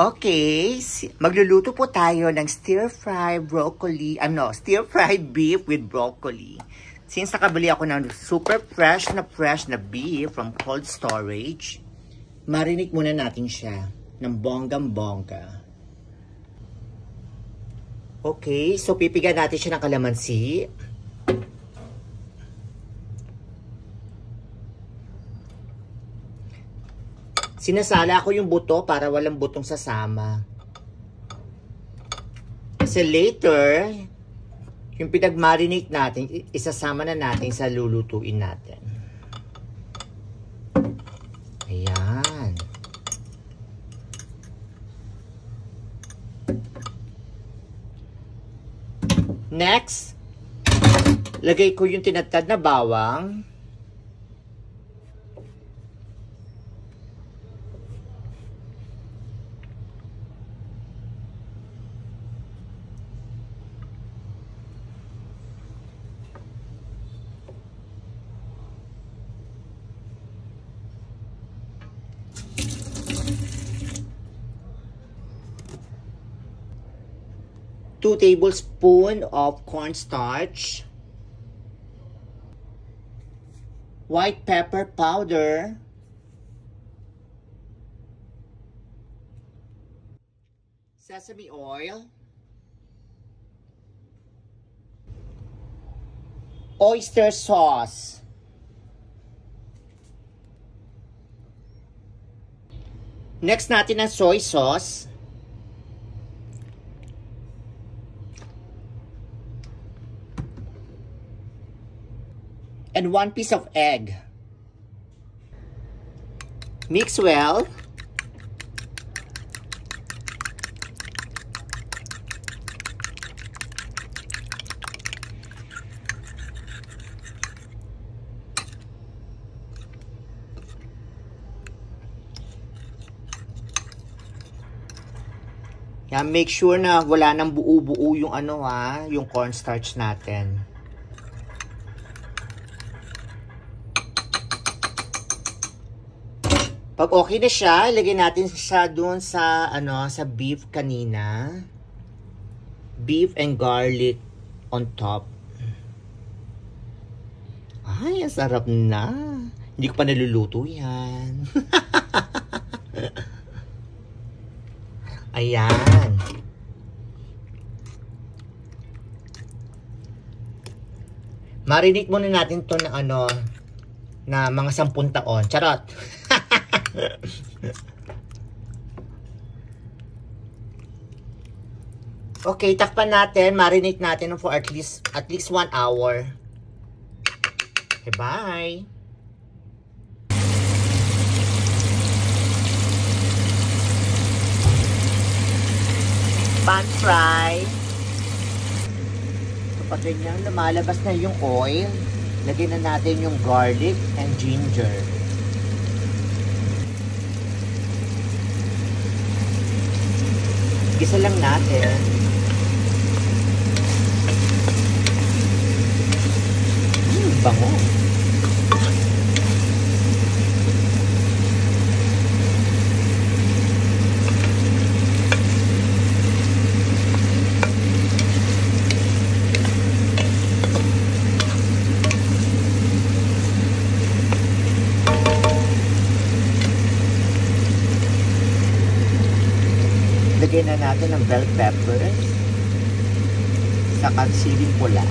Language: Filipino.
Okay, magluluto po tayo ng stir-fry beef with broccoli. Since nakabili ako ng super fresh na beef from cold storage, marinate muna natin siya ng bonggang-bongga. Okay, so pipigan natin siya ng kalamansi. Sinasala ko yung buto para walang butong sasama. Kasi later, yung pinag-marinate natin, isasama na natin sa lulutuin natin. Ayan. Next, lagay ko yung tinadtad na bawang. Two tablespoons of cornstarch, white pepper powder, sesame oil, oyster sauce, next natin ang soy sauce, and 1 piece of egg. Mix well. Yan, make sure na wala nang buo-buo yung yung cornstarch natin. Pag okay na siya, ilagay natin siya doon sa sa beef kanina. Beef and garlic on top. Ay, ang sarap na. Hindi ko pa naluluto yan. Ayan. Marinate muna natin to na na mga 10 taon. Charot. Okay, takpan natin, marinate natin for at least 1 hour. Okay, bye. Pan fry. Kapag ganyan, lumalabas na yung oil, lagyan na natin yung garlic and ginger. Gisa lang natin. Bango. Lagyan na natin ng bell peppers sa siling pula.